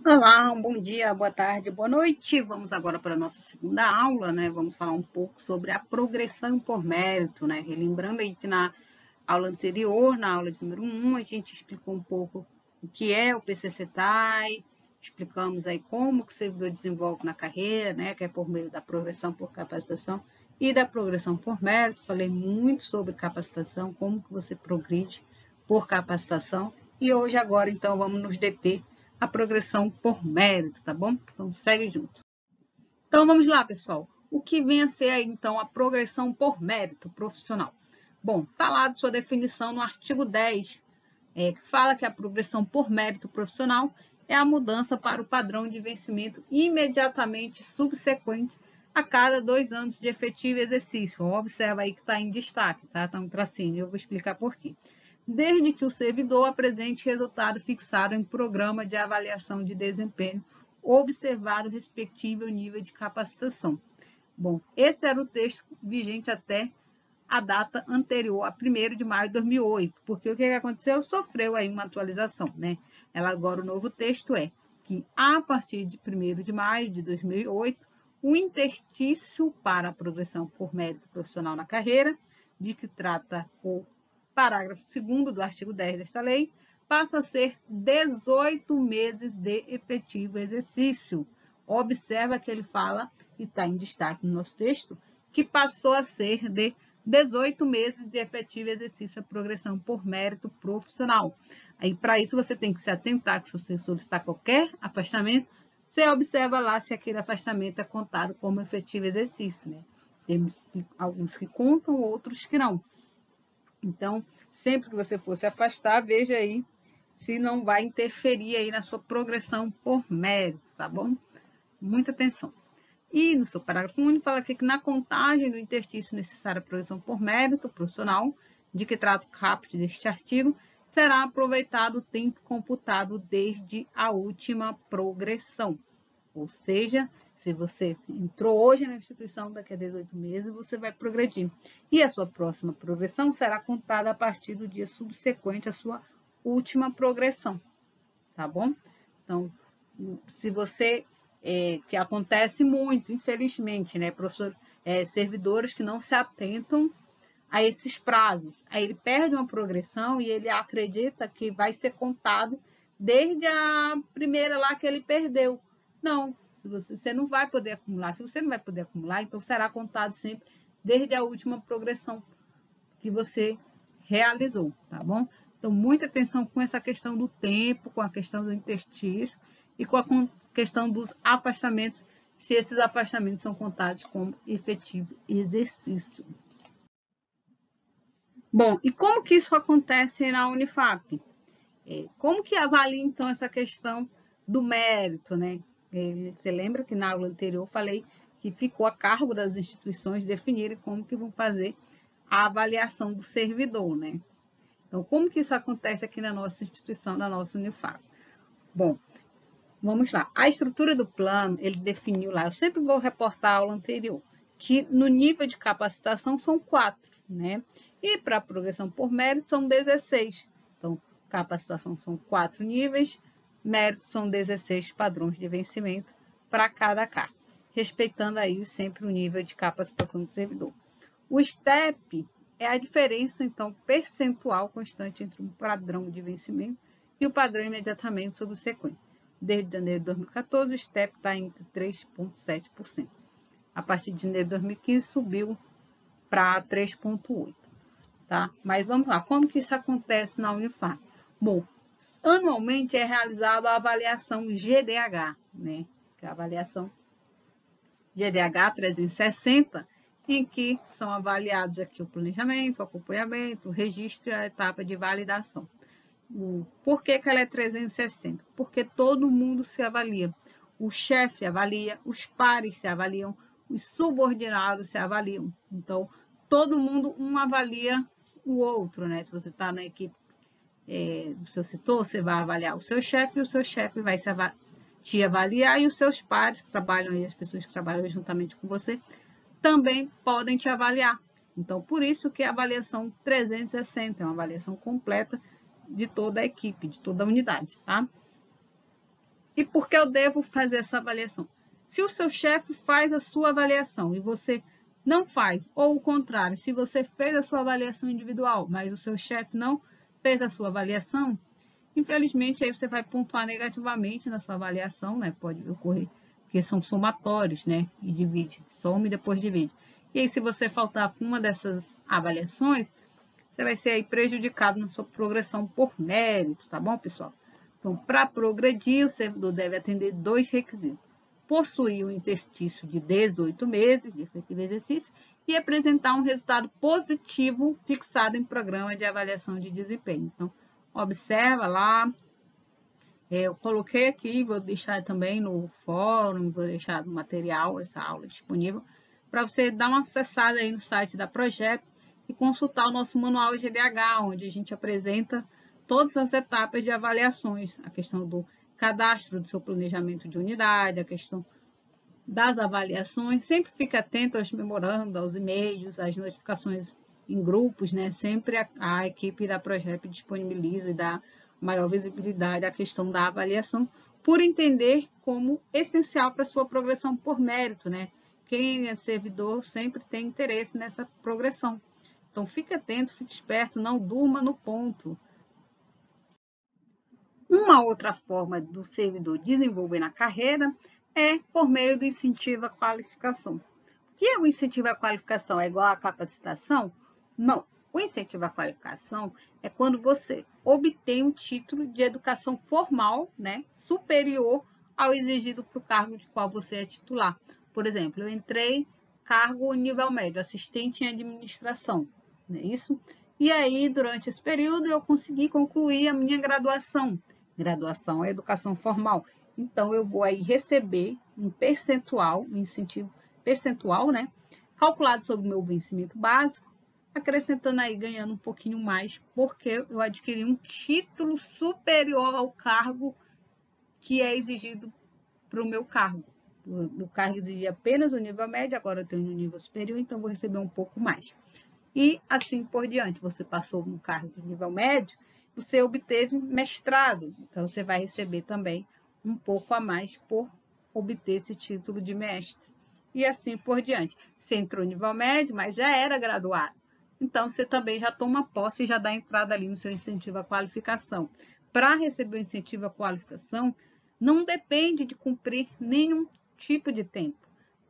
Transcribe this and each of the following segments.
Olá, um bom dia, boa tarde, boa noite. Vamos agora para a nossa segunda aula, né? Vamos falar um pouco sobre a progressão por mérito, né? Relembrando aí que na aula anterior, na aula de número 1, a gente explicou um pouco o que é o PCC-TAI, explicamos aí como que o servidor desenvolve na carreira, né? Que é por meio da progressão por capacitação e da progressão por mérito. Falei muito sobre capacitação, como que você progride por capacitação. E hoje, agora, então, vamos nos deter a progressão por mérito, tá bom? Então, segue junto. Então, vamos lá, pessoal. O que vem a ser aí, então, a progressão por mérito profissional? Bom, está lá de sua definição no artigo 10, que fala que a progressão por mérito profissional é a mudança para o padrão de vencimento imediatamente subsequente a cada 2 anos de efetivo exercício. Observa aí que está em destaque, tá? Está um tracinho, eu vou explicar por quê. Desde que o servidor apresente resultado fixado em programa de avaliação de desempenho, observado o respectivo nível de capacitação. Bom, esse era o texto vigente até a data anterior a 1º de maio de 2008, porque o que aconteceu? Sofreu aí uma atualização, né? Agora o novo texto é que a partir de 1º de maio de 2008, o interstício para a progressão por mérito profissional na carreira, de que trata o parágrafo 2º do artigo 10 desta lei, passa a ser 18 meses de efetivo exercício. Observa que ele fala, e está em destaque no nosso texto, que passou a ser de 18 meses de efetivo exercício a progressão por mérito profissional. Aí, para isso, você tem que se atentar que se você solicitar qualquer afastamento, você observa lá se aquele afastamento é contado como efetivo exercício, né? Temos alguns que contam, outros que não. Então, sempre que você for se afastar, veja aí se não vai interferir aí na sua progressão por mérito, tá bom? Muita atenção. E no seu parágrafo único fala aqui que na contagem do interstício necessário à progressão por mérito profissional, de que trata o caput deste artigo, será aproveitado o tempo computado desde a última progressão. Ou seja, se você entrou hoje na instituição, daqui a 18 meses, você vai progredir. E a sua próxima progressão será contada a partir do dia subsequente à sua última progressão, tá bom? Então, se você, que acontece muito, infelizmente, né, professor, servidores que não se atentam a esses prazos. Aí ele perde uma progressão e ele acredita que vai ser contado desde a primeira lá que ele perdeu. Não, você não vai poder acumular. Se você não vai poder acumular, então será contado sempre desde a última progressão que você realizou, tá bom? Então, muita atenção com essa questão do tempo, com a questão do interstício e com a questão dos afastamentos, se esses afastamentos são contados como efetivo exercício. Bom, e como que isso acontece na Unifap? Como que avalia, então, essa questão do mérito, né? Você lembra que na aula anterior eu falei que ficou a cargo das instituições definirem como que vão fazer a avaliação do servidor, né? Então, como que isso acontece aqui na nossa instituição, na nossa Unifap? Bom, vamos lá. A estrutura do plano, ele definiu lá, eu sempre vou reportar a aula anterior, que no nível de capacitação são 4, né? E para a progressão por mérito são 16. Então, capacitação são 4 níveis, mérito são 16 padrões de vencimento para cada cargo, respeitando aí sempre o nível de capacitação do servidor. O STEP é a diferença, então, percentual constante entre um padrão de vencimento e o padrão imediatamente subsequente. Desde janeiro de 2014, o STEP está entre 3,7%. A partir de janeiro de 2015, subiu para 3,8%. Tá? Mas vamos lá, como que isso acontece na Unifap? Bom, anualmente é realizada a avaliação GDH, né? Que é a avaliação GDH 360, em que são avaliados aqui o planejamento, o acompanhamento, o registro e a etapa de validação. Por que ela é 360? Porque todo mundo se avalia. O chefe avalia, os pares se avaliam, os subordinados se avaliam. Então, todo mundo um avalia o outro, né? Se você está na equipe do seu setor, você vai avaliar o seu chefe e o seu chefe vai te avaliar e os seus pares que trabalham aí, as pessoas que trabalham juntamente com você, também podem te avaliar. Então, por isso que a avaliação 360 é uma avaliação completa de toda a equipe, de toda a unidade, tá? E por que eu devo fazer essa avaliação? Se o seu chefe faz a sua avaliação e você não faz, ou o contrário, se você fez a sua avaliação individual, mas o seu chefe não fez a sua avaliação, infelizmente aí você vai pontuar negativamente na sua avaliação, né? Pode ocorrer, porque são somatórios, né? E divide, soma e depois divide. E aí, se você faltar com uma dessas avaliações, você vai ser aí prejudicado na sua progressão por mérito, tá bom, pessoal? Então, para progredir, o servidor deve atender 2 requisitos: possuir um interstício de 18 meses de efetivo exercício e apresentar um resultado positivo fixado em programa de avaliação de desempenho. Então, observa lá, eu coloquei aqui, vou deixar também no fórum, vou deixar no material essa aula disponível, para você dar uma acessada aí no site da Progep e consultar o nosso manual GBH, onde a gente apresenta todas as etapas de avaliações, a questão do cadastro do seu planejamento de unidade, a questão das avaliações. Sempre fique atento aos memorandos, aos e-mails, às notificações em grupos, né? Sempre a equipe da Progep disponibiliza e dá maior visibilidade à questão da avaliação, por entender como essencial para a sua progressão por mérito, né? Quem é servidor sempre tem interesse nessa progressão. Então, fique atento, fique esperto, não durma no ponto. Uma outra forma do servidor desenvolver na carreira é por meio do incentivo à qualificação. O que é o incentivo à qualificação? É igual à capacitação? Não. O incentivo à qualificação é quando você obtém um título de educação formal, né, superior ao exigido para o cargo de qual você é titular. Por exemplo, eu entrei cargo nível médio, assistente em administração, não é isso? E aí, durante esse período, eu consegui concluir a minha graduação. Graduação é educação formal. Então, eu vou aí receber um percentual, um incentivo percentual, né? Calculado sobre o meu vencimento básico, acrescentando aí, ganhando um pouquinho mais, porque eu adquiri um título superior ao cargo que é exigido para o meu cargo. O cargo exigia apenas o nível médio, agora eu tenho um nível superior, então vou receber um pouco mais. E assim por diante, você passou no cargo de nível médio, você obteve mestrado, então você vai receber também um pouco a mais por obter esse título de mestre. E assim por diante. Você entrou no nível médio, mas já era graduado. Então, você também já toma posse e já dá entrada ali no seu incentivo à qualificação. Para receber o incentivo à qualificação, não depende de cumprir nenhum tipo de tempo.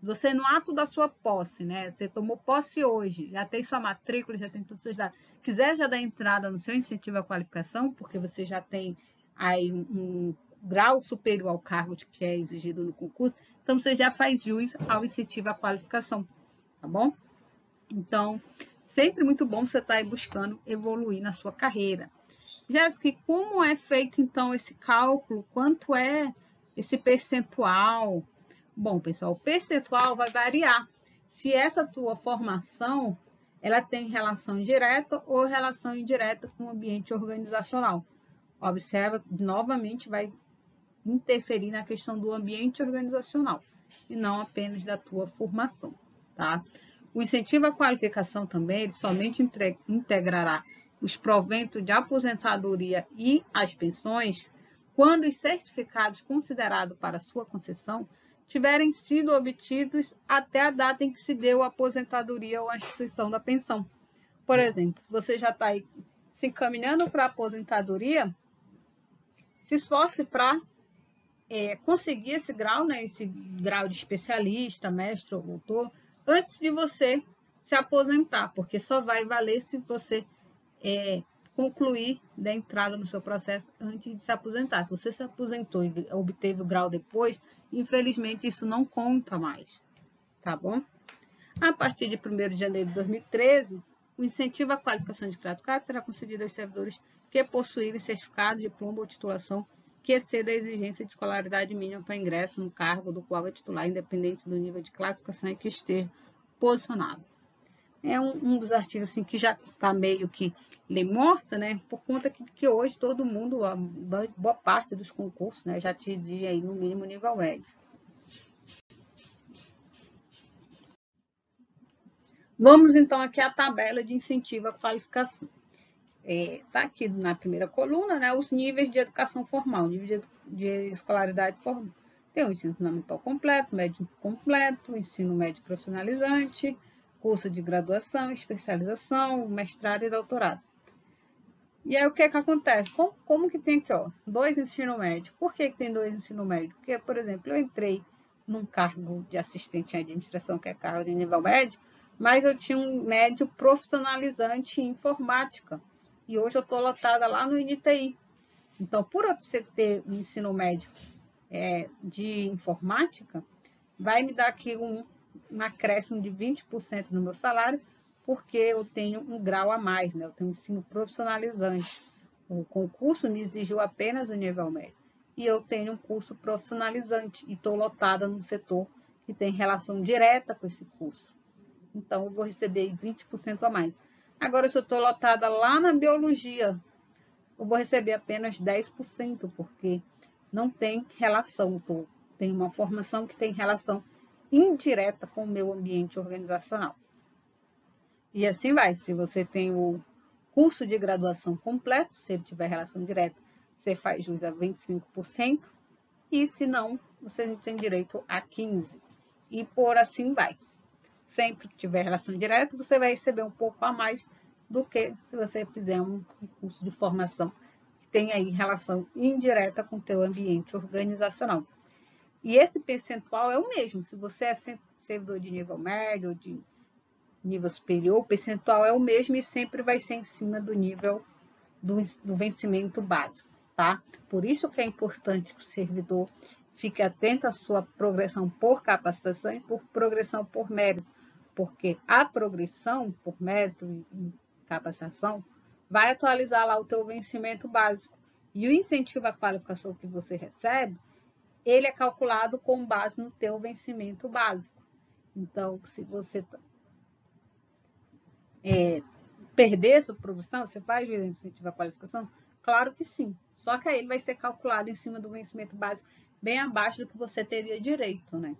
Você, no ato da sua posse, né? Você tomou posse hoje, já tem sua matrícula, já tem todos os seus dados. Quiser já dar entrada no seu incentivo à qualificação, porque você já tem aí um grau superior ao cargo que é exigido no concurso, então você já faz jus ao incentivo à qualificação, tá bom? Então, sempre muito bom você estar aí buscando evoluir na sua carreira. Jéssica, como é feito então esse cálculo? Quanto é esse percentual? Bom, pessoal, o percentual vai variar. Se essa tua formação, ela tem relação direta ou relação indireta com o ambiente organizacional. Observa, novamente, vai interferir na questão do ambiente organizacional e não apenas da tua formação, tá? O incentivo à qualificação também, ele somente integrará os proventos de aposentadoria e as pensões quando os certificados considerados para sua concessão tiverem sido obtidos até a data em que se deu a aposentadoria ou a instituição da pensão. Por exemplo, se você já está aí se encaminhando para a aposentadoria, se esforce para conseguir esse grau, né, esse grau de especialista, mestre ou doutor, antes de você se aposentar, porque só vai valer se você concluir da entrada no seu processo antes de se aposentar. Se você se aposentou e obteve o grau depois, infelizmente isso não conta mais, tá bom? A partir de 1º de janeiro de 2013, o incentivo à qualificação de gratuidade será concedido aos servidores que possuírem certificado, diploma ou titulação que exceda a exigência de escolaridade mínima para ingresso no cargo do qual é titular, independente do nível de classificação em que esteja posicionado. É um dos artigos assim, que já está meio que lei morta, né? Por conta que hoje todo mundo, a boa parte dos concursos, né, já te exige aí no mínimo nível médio. Vamos então aqui à tabela de incentivo à qualificação. Tá aqui na primeira coluna, né, os níveis de educação formal. O nível de escolaridade formal. Tem o ensino fundamental completo, médio completo, ensino médio profissionalizante, curso de graduação, especialização, mestrado e doutorado. E aí, o que acontece? Como que tem aqui, ó, 2 ensino médio? Por que tem 2 ensino médio? Porque, por exemplo, eu entrei num cargo de assistente em administração, que é cargo de nível médio, mas eu tinha um médio profissionalizante em informática. E hoje eu estou lotada lá no INTI. Então, por você ter um ensino médio de informática, vai me dar aqui um acréscimo de 20% no meu salário, porque eu tenho um grau a mais, né? Eu tenho um ensino profissionalizante. O concurso me exigiu apenas o nível médio. E eu tenho um curso profissionalizante e estou lotada num setor que tem relação direta com esse curso. Então, eu vou receber 20% a mais. Agora, se eu estou lotada lá na biologia, eu vou receber apenas 10%, porque não tem relação. Tenho uma formação que tem relação indireta com o meu ambiente organizacional. E assim vai. Se você tem o curso de graduação completo, se ele tiver relação direta, você faz jus a 25%, e se não, você não tem direito a 15%. E por assim vai. Sempre que tiver relação direta, você vai receber um pouco a mais do que se você fizer um curso de formação que tem aí relação indireta com o teu ambiente organizacional. E esse percentual é o mesmo. Se você é servidor de nível médio ou de nível superior, o percentual é o mesmo e sempre vai ser em cima do nível do vencimento básico, tá? Por isso que é importante que o servidor fique atento à sua progressão por capacitação e por progressão por mérito, porque a progressão por mérito e capacitação vai atualizar lá o teu vencimento básico. E o incentivo à qualificação que você recebe, ele é calculado com base no teu vencimento básico. Então, se você perder sua progressão, você faz o incentivo à qualificação? Claro que sim. Só que aí ele vai ser calculado em cima do vencimento básico, bem abaixo do que você teria direito, né?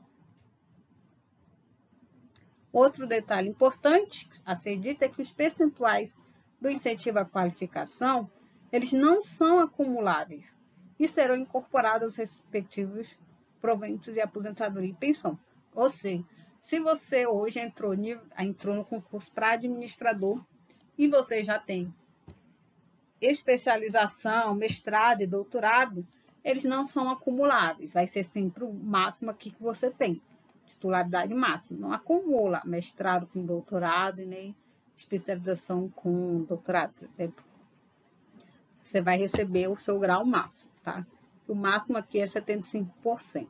Outro detalhe importante a ser dito é que os percentuais do incentivo à qualificação, eles não são acumuláveis e serão incorporados aos respectivos proventos de aposentadoria e pensão. Ou seja, se você hoje entrou no concurso para administrador e você já tem especialização, mestrado e doutorado, eles não são acumuláveis. Vai ser sempre o máximo aqui que você tem. Titularidade máxima. Não acumula mestrado com doutorado e nem especialização com doutorado, por exemplo. Você vai receber o seu grau máximo, tá? O máximo aqui é 75%.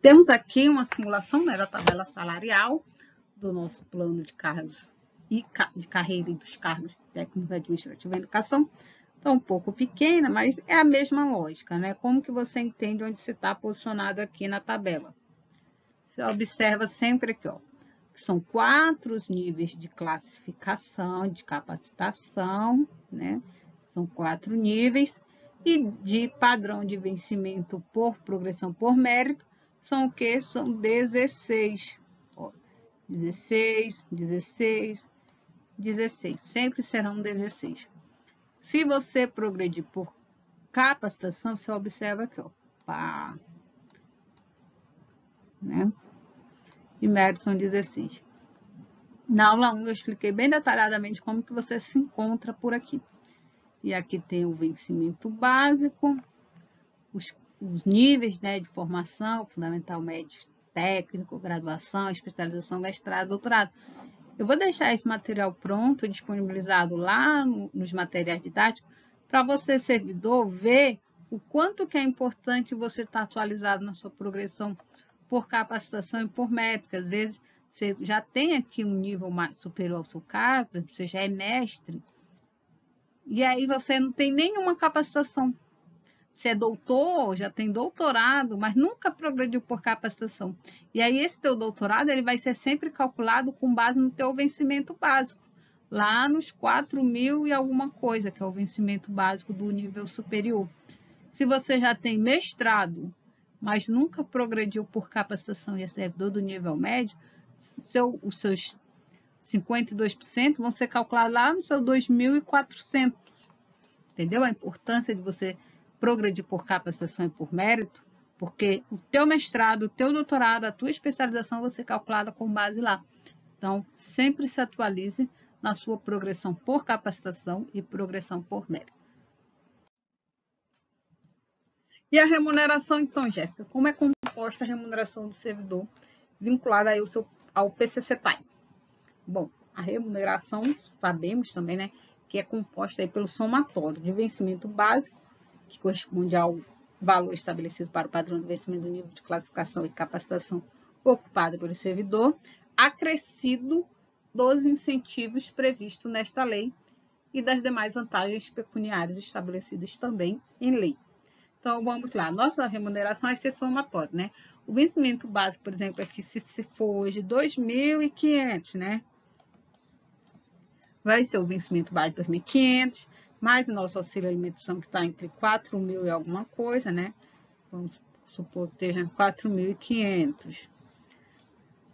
Temos aqui uma simulação, né, da tabela salarial do nosso plano de cargos e de carreira e dos cargos técnico administrativo e educação. Está um pouco pequena, mas é a mesma lógica, né? Como que você entende onde você está posicionado aqui na tabela? Você observa sempre aqui, ó, que são 4 níveis de classificação, de capacitação, né? São 4 níveis. E de padrão de vencimento por progressão por mérito, são o quê? São 16. Ó, 16, 16, 16. Sempre serão 16. Se você progredir por capacitação, você observa aqui, ó, pá, né? E mérito são 16. Na aula 1 eu expliquei bem detalhadamente como que você se encontra por aqui. E aqui tem o vencimento básico, os níveis, né, de formação, fundamental, médio, técnico, graduação, especialização, mestrado, doutorado. Eu vou deixar esse material pronto, disponibilizado lá nos materiais didáticos, para você, servidor, ver o quanto que é importante você estar atualizado na sua progressão por capacitação e por métrica. Às vezes, você já tem aqui um nível mais superior ao seu cargo, você já é mestre, e aí você não tem nenhuma capacitação. Você é doutor, já tem doutorado, mas nunca progrediu por capacitação. E aí esse teu doutorado ele vai ser sempre calculado com base no teu vencimento básico, lá nos 4.000 e alguma coisa, que é o vencimento básico do nível superior. Se você já tem mestrado, mas nunca progrediu por capacitação e é servidor do nível médio, os seus 52% vão ser calculados lá no seu 2.400. Entendeu a importância de você progredir por capacitação e por mérito? Porque o teu mestrado, o teu doutorado, a tua especialização vai ser calculada com base lá. Então, sempre se atualize na sua progressão por capacitação e progressão por mérito. E a remuneração, então, Jéssica, como é composta a remuneração do servidor vinculada aí ao PCC Time? Bom, a remuneração, sabemos também, né, que é composta aí pelo somatório de vencimento básico, que corresponde ao valor estabelecido para o padrão de vencimento do nível de classificação e capacitação ocupado pelo servidor, acrescido dos incentivos previstos nesta lei e das demais vantagens pecuniárias estabelecidas também em lei. Então, vamos lá. Nossa remuneração vai ser somatória, né? O vencimento básico, por exemplo, aqui, se for hoje 2.500, né? Vai ser o vencimento básico de 2.500, mais o nosso auxílio alimentação, que está entre 4.000 e alguma coisa, né? Vamos supor que esteja 4.500.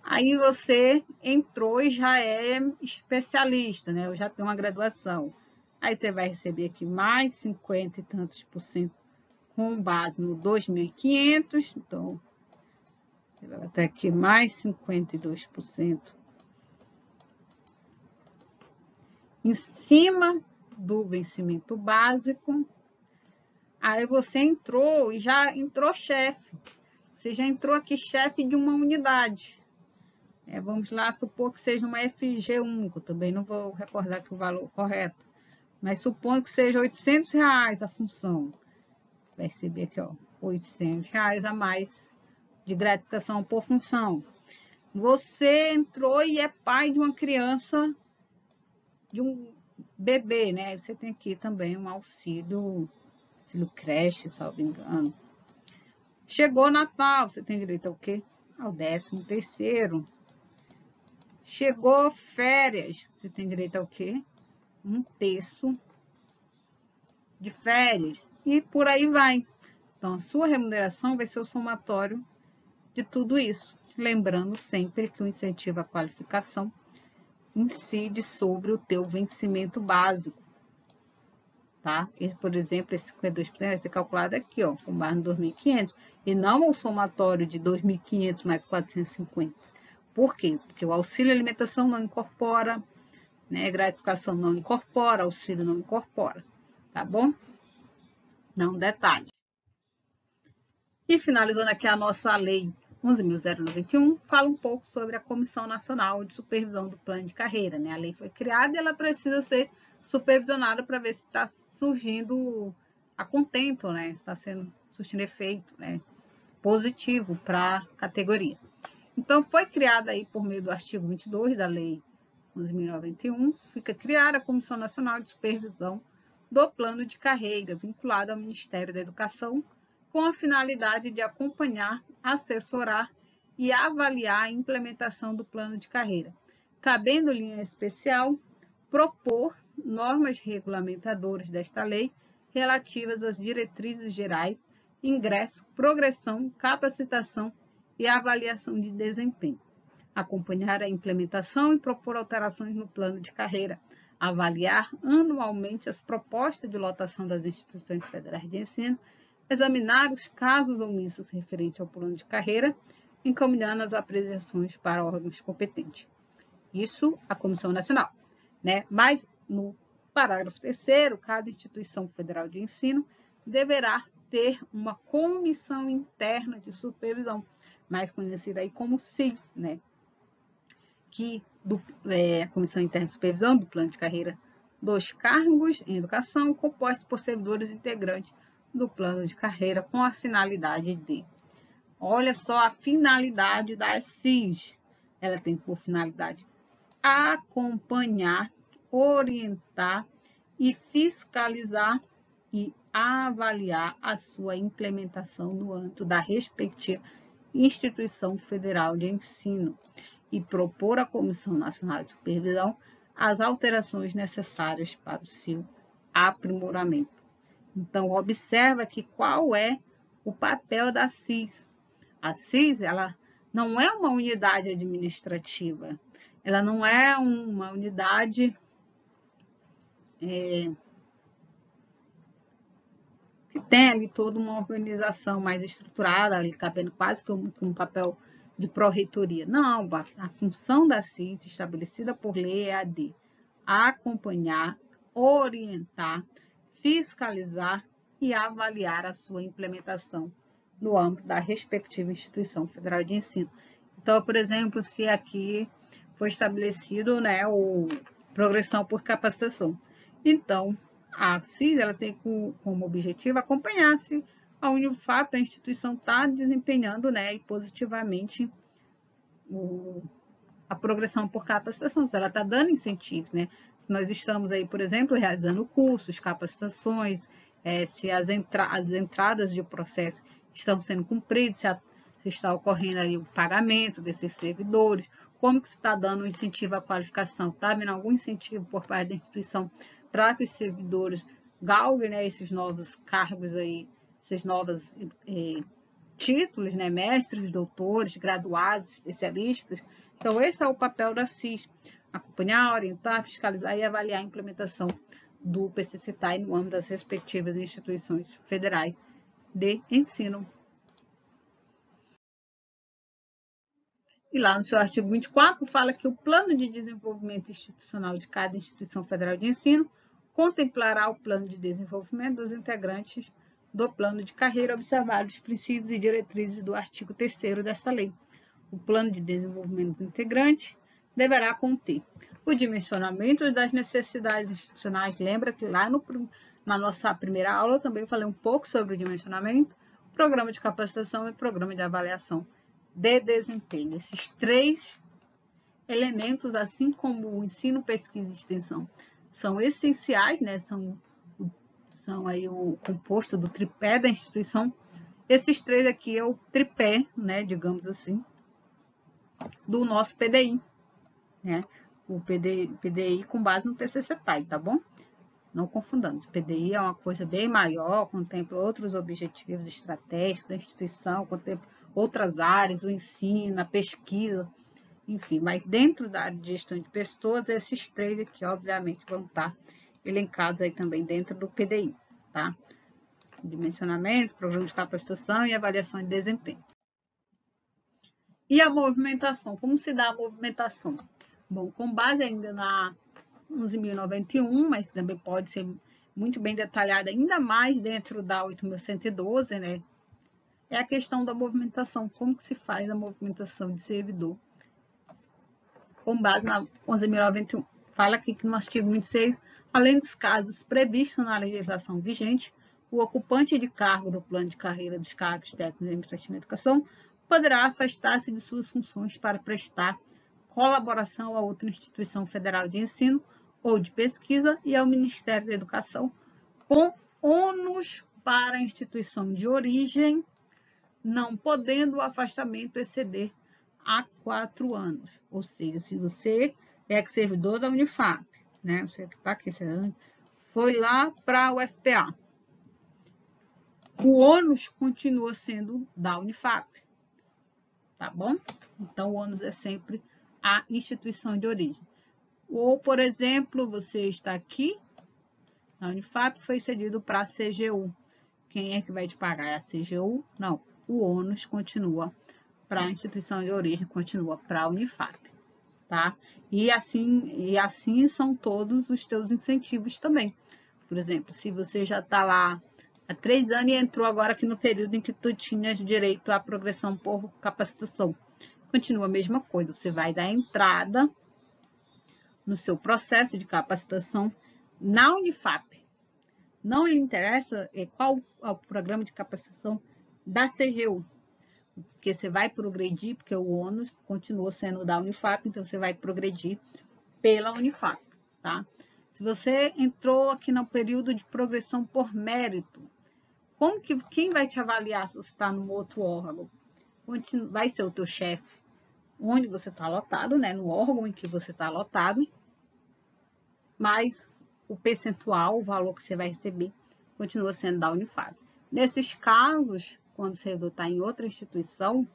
Aí você entrou e já é especialista, né? Eu já tenho uma graduação. Aí você vai receber aqui mais 50 e tantos por cento com base no 2.500. Então, você vai até aqui mais 52% em cima do vencimento básico. Aí você entrou e já entrou chefe. Você já entrou aqui chefe de uma unidade. Vamos lá supor que seja uma FG único, também não vou recordar que o valor correto, mas supondo que seja R$800 a função. Vai receber aqui, ó, R$800 a mais de gratificação por função. Você entrou e é pai de uma criança, de um bebê, né? Você tem aqui também um auxílio creche, salvo engano. Chegou Natal, você tem direito ao quê? Ao 13º. Chegou férias, você tem direito ao quê? 1/3 de férias. E por aí vai. Então, a sua remuneração vai ser o somatório de tudo isso. Lembrando sempre que o incentivo à qualificação incide sobre o teu vencimento básico. Tá? Esse, por exemplo, esse 52% vai ser calculado aqui, ó, com base no 2.500, e não o somatório de 2.500 mais 450. Por quê? Porque o auxílio alimentação não incorpora, né? Gratificação não incorpora, auxílio não incorpora, tá bom? Não detalhe. E finalizando aqui a nossa lei 11.091, fala um pouco sobre a Comissão Nacional de Supervisão do Plano de Carreira, né? A lei foi criada e ela precisa ser supervisionada para ver se está surgindo a contento, né? Está surtindo efeito, né? Positivo para a categoria. Então, foi criada aí por meio do artigo 22 da Lei 11.091, fica criada a Comissão Nacional de Supervisão do Plano de Carreira, vinculada ao Ministério da Educação, com a finalidade de acompanhar, assessorar e avaliar a implementação do plano de carreira, cabendo linha especial propor normas regulamentadoras desta lei relativas às diretrizes gerais, ingresso, progressão, capacitação e avaliação de desempenho, acompanhar a implementação e propor alterações no plano de carreira, avaliar anualmente as propostas de lotação das instituições federais de ensino, examinar os casos omissos referentes ao plano de carreira, encaminhando as apreciações para órgãos competentes. Isso a Comissão Nacional, né? Mas no parágrafo 3º, cada instituição federal de ensino deverá ter uma comissão interna de supervisão, mais conhecida aí como CIS, né? A Comissão Interna de Supervisão do Plano de Carreira dos Cargos em Educação, composto por servidores integrantes do plano de carreira com a finalidade de... Olha só a finalidade da CIS. Ela tem por finalidade acompanhar, orientar e fiscalizar e avaliar a sua implementação no âmbito da respectiva instituição federal de ensino e propor à Comissão Nacional de Supervisão as alterações necessárias para o seu aprimoramento. Então, observa aqui qual é o papel da CIS. A CIS, ela não é uma unidade administrativa, ela não é uma unidade tem ali toda uma organização mais estruturada, ali cabendo quase que um papel de pró-reitoria. Não, a função da CIS, estabelecida por lei, é a de acompanhar, orientar, fiscalizar e avaliar a sua implementação no âmbito da respectiva instituição federal de ensino. Então, por exemplo, se aqui foi estabelecido, né, o progressão por capacitação. Então, a CIS ela tem como objetivo acompanhar se a Unifap, a instituição, está desempenhando, né, positivamente a progressão por capacitação, se ela está dando incentivos, né? Se nós estamos aí, por exemplo, realizando cursos, capacitações, se as entradas de processo estão sendo cumpridas, se está ocorrendo aí o pagamento desses servidores, como que se está dando um incentivo à qualificação, está havendo algum incentivo por parte da instituição para que os servidores galguem, né, esses novos cargos aí, esses novos títulos, né, mestres, doutores, graduados, especialistas. Então, esse é o papel da CIS, acompanhar, orientar, fiscalizar e avaliar a implementação do PCCTAI no âmbito das respectivas instituições federais de ensino. E lá no seu artigo 24, fala que o plano de desenvolvimento institucional de cada instituição federal de ensino contemplará o plano de desenvolvimento dos integrantes do plano de carreira, observados os princípios e diretrizes do artigo 3º dessa lei. O plano de desenvolvimento do integrante deverá conter o dimensionamento das necessidades institucionais. Lembra que lá na nossa primeira aula eu também falei um pouco sobre o dimensionamento, programa de capacitação e programa de avaliação de desempenho. Esses três elementos, assim como o ensino, pesquisa e extensão, são essenciais, né? São aí o composto do tripé da instituição. Esses três aqui é o tripé, né, digamos assim, do nosso PDI, né? O PDI com base no PCCTAI, tá bom? Não confundamos. O PDI é uma coisa bem maior, contempla outros objetivos estratégicos da instituição, contempla outras áreas, o ensino, a pesquisa, enfim. Mas dentro da área de gestão de pessoas, esses três aqui, obviamente, vão estar elencados aí também dentro do PDI, tá? Dimensionamento, programa de capacitação e avaliação de desempenho. E a movimentação? Como se dá a movimentação? Bom, com base ainda na 11.091, mas também pode ser muito bem detalhada, ainda mais dentro da 8.112, né? É a questão da movimentação. Como que se faz a movimentação de servidor? Com base na 11.091. Fala aqui que no artigo 26, além dos casos previstos na legislação vigente, o ocupante de cargo do plano de carreira dos cargos técnicos de administração e educação poderá afastar-se de suas funções para prestar colaboração a outra instituição federal de ensino ou de pesquisa e ao Ministério da Educação, com ônus para a instituição de origem, não podendo o afastamento exceder a 4 anos. Ou seja, se você é servidor da Unifap, né? Você está aqui, foi lá para o UFPA. O ônus continua sendo da Unifap, tá bom? Então, o ônus é sempre a instituição de origem. Ou, por exemplo, você está aqui na Unifap, foi cedido para a CGU. Quem é que vai te pagar? É a CGU? Não. O ônus continua para a instituição de origem, continua para a Unifap, tá? E assim são todos os teus incentivos também. Por exemplo, se você já está lá há 3 anos e entrou agora aqui no período em que tu tinhas direito à progressão por capacitação, continua a mesma coisa. Você vai dar entrada no seu processo de capacitação na Unifap. Não lhe interessa qual é o programa de capacitação da CGU, porque você vai progredir, porque o ônus continua sendo da Unifap, então você vai progredir pela Unifap, tá? Se você entrou aqui no período de progressão por mérito, quem vai te avaliar se você está num outro órgão? Vai ser o teu chefe, onde você está lotado, né? No órgão em que você está lotado, mas o percentual, o valor que você vai receber, continua sendo da Unifap. Nesses casos, quando o servidor está em outra instituição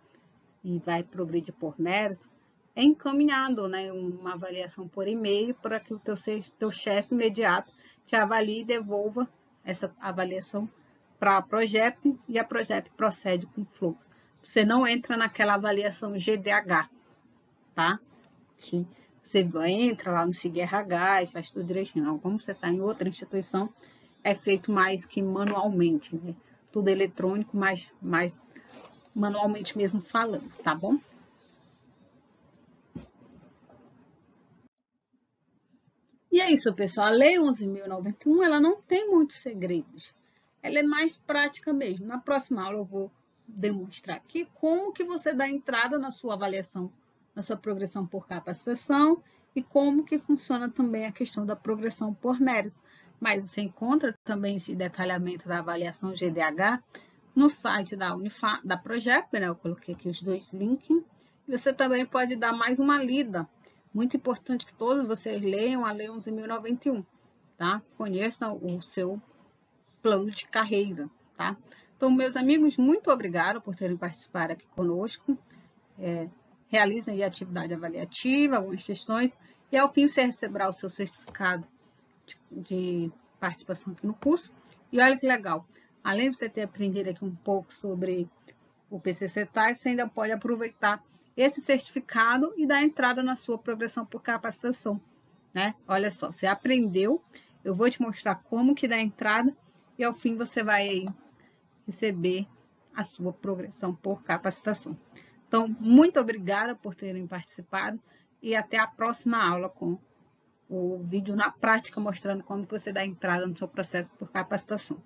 e vai progredir por mérito, é encaminhado, né, uma avaliação por e-mail para que o teu chefe imediato te avalie e devolva essa avaliação para a PROJEP e a PROJEP procede com fluxo. Você não entra naquela avaliação GDH, tá? Que você entra lá no SIG-RH e faz tudo direitinho. Não, como você está em outra instituição, é feito mais que manualmente, né? Tudo eletrônico, mais manualmente mesmo falando, tá bom? E é isso, pessoal. A Lei 11.091, ela não tem muitos segredos. Ela é mais prática mesmo. Na próxima aula eu vou demonstrar aqui como que você dá entrada na sua avaliação, na sua progressão por capacitação e como que funciona também a questão da progressão por mérito. Mas você encontra também esse detalhamento da avaliação GDH no site da PROJEP, né? Eu coloquei aqui os dois links. Você também pode dar mais uma lida. Muito importante que todos vocês leiam a Lei 11.091, tá? Conheçam o seu plano de carreira, tá? Então, meus amigos, muito obrigado por terem participado aqui conosco. Realizem a atividade avaliativa, algumas questões, e ao fim você receberá o seu certificado de participação aqui no curso. E olha que legal, além de você ter aprendido aqui um pouco sobre o PCC-TAI, você ainda pode aproveitar esse certificado e dar entrada na sua progressão por capacitação, né? Olha só, você aprendeu, eu vou te mostrar como que dá entrada e ao fim você vai aí receber a sua progressão por capacitação. Então, muito obrigada por terem participado e até a próxima aula com o vídeo na prática mostrando como que você dá entrada no seu processo por capacitação.